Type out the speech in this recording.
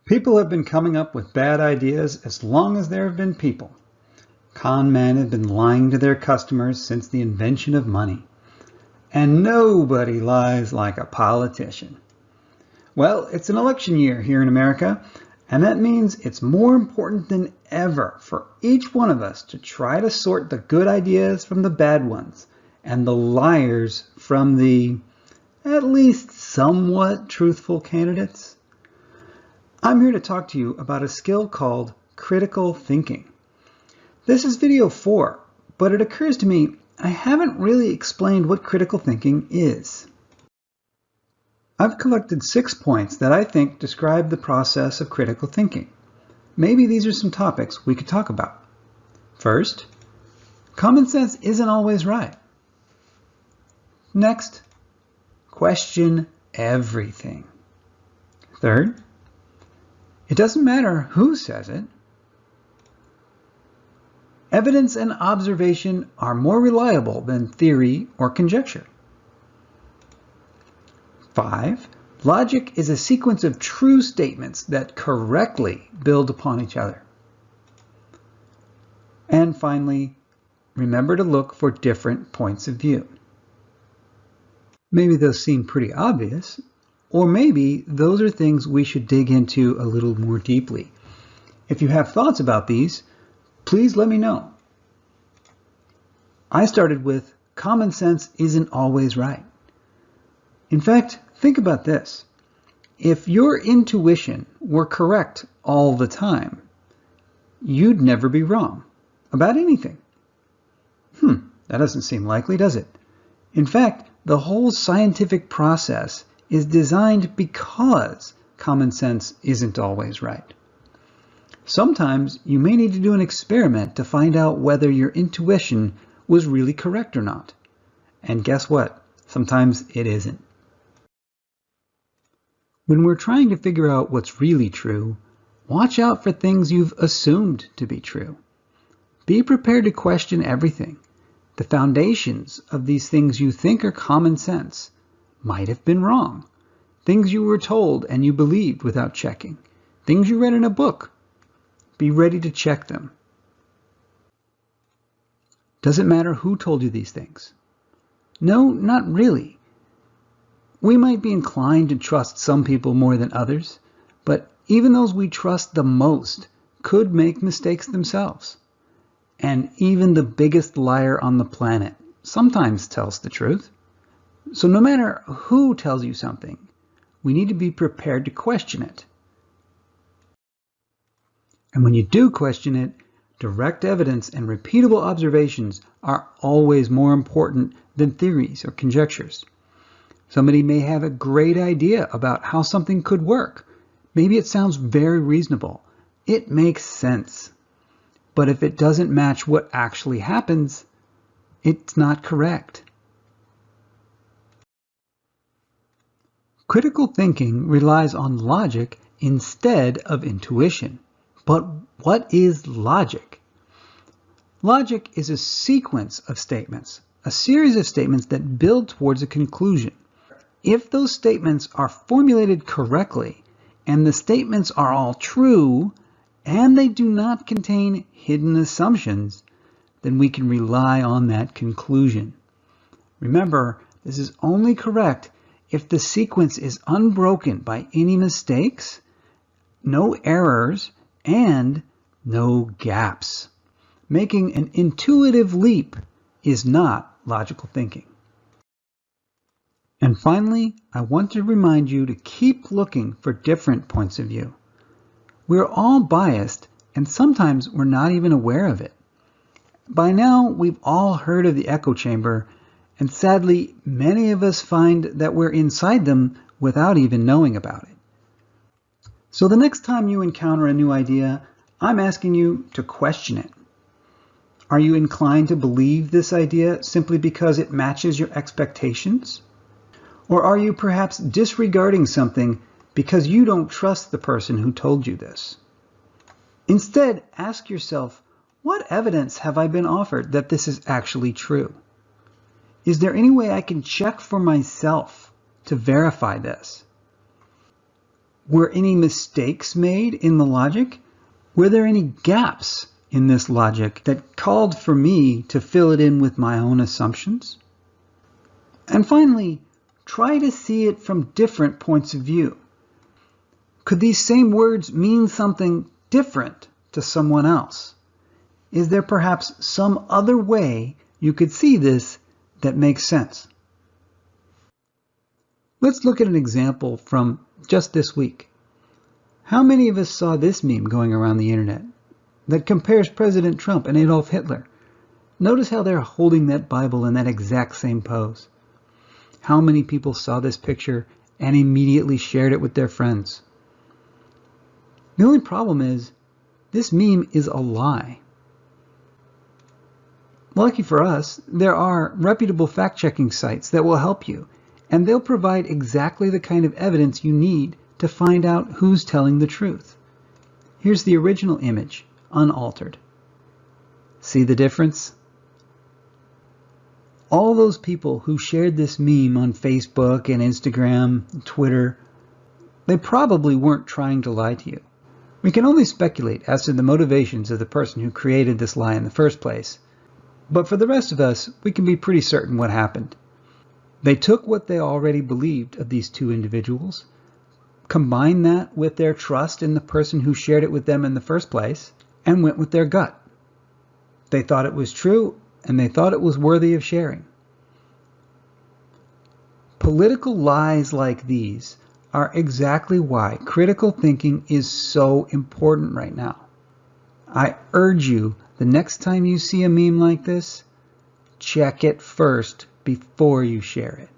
People have been coming up with bad ideas as long as there have been people. Con men have been lying to their customers since the invention of money. And nobody lies like a politician. Well, it's an election year here in America, and that means it's more important than ever for each one of us to try to sort the good ideas from the bad ones, and the liars from the at least somewhat truthful candidates. I'm here to talk to you about a skill called critical thinking. This is video 4, but it occurs to me I haven't really explained what critical thinking is. I've collected 6 points that I think describe the process of critical thinking. Maybe these are some topics we could talk about. First, common sense isn't always right. Next, question everything. Third, it doesn't matter who says it. Evidence and observation are more reliable than theory or conjecture. 5. Logic is a sequence of true statements that correctly build upon each other. And finally, remember to look for different points of view. Maybe those seem pretty obvious, or maybe those are things we should dig into a little more deeply. If you have thoughts about these, please let me know. I started with common sense isn't always right. In fact, think about this. If your intuition were correct all the time, you'd never be wrong about anything. That doesn't seem likely, does it? In fact, the whole scientific process is designed because common sense isn't always right. Sometimes you may need to do an experiment to find out whether your intuition was really correct or not. And guess what? Sometimes it isn't. When we're trying to figure out what's really true, watch out for things you've assumed to be true. Be prepared to question everything. The foundations of these things you think are common sense might have been wrong. Things you were told and you believed without checking. Things you read in a book. Be ready to check them. Does it matter who told you these things? No, not really. We might be inclined to trust some people more than others, but even those we trust the most could make mistakes themselves. And even the biggest liar on the planet sometimes tells the truth. So no matter who tells you something, we need to be prepared to question it. And when you do question it, direct evidence and repeatable observations are always more important than theories or conjectures. Somebody may have a great idea about how something could work. Maybe it sounds very reasonable. It makes sense. But if it doesn't match what actually happens, it's not correct. Critical thinking relies on logic instead of intuition. But what is logic? Logic is a sequence of statements, a series of statements that build towards a conclusion. If those statements are formulated correctly, and the statements are all true, and they do not contain hidden assumptions, then we can rely on that conclusion. Remember, this is only correct if the sequence is unbroken by any mistakes, no errors, and no gaps. Making an intuitive leap is not logical thinking. And finally, I want to remind you to keep looking for different points of view. We're all biased, and sometimes we're not even aware of it. By now, we've all heard of the echo chamber, and sadly, many of us find that we're inside them without even knowing about it. So the next time you encounter a new idea, I'm asking you to question it. Are you inclined to believe this idea simply because it matches your expectations? Or are you perhaps disregarding something because you don't trust the person who told you this? Instead, ask yourself, what evidence have I been offered that this is actually true? Is there any way I can check for myself to verify this? Were any mistakes made in the logic? Were there any gaps in this logic that called for me to fill it in with my own assumptions? And finally, try to see it from different points of view. Could these same words mean something different to someone else? Is there perhaps some other way you could see this that makes sense? Let's look at an example from just this week. How many of us saw this meme going around the internet that compares President Trump and Adolf Hitler? Notice how they're holding that Bible in that exact same pose. How many people saw this picture and immediately shared it with their friends? The only problem is, this meme is a lie. Lucky for us, there are reputable fact-checking sites that will help you, and they'll provide exactly the kind of evidence you need to find out who's telling the truth. Here's the original image, unaltered. See the difference? All those people who shared this meme on Facebook and Instagram, and Twitter, they probably weren't trying to lie to you. We can only speculate as to the motivations of the person who created this lie in the first place. But for the rest of us, we can be pretty certain what happened. They took what they already believed of these two individuals, combined that with their trust in the person who shared it with them in the first place, and went with their gut. They thought it was true, and they thought it was worthy of sharing. Political lies like these are exactly why critical thinking is so important right now. I urge you, the next time you see a meme like this, check it first before you share it.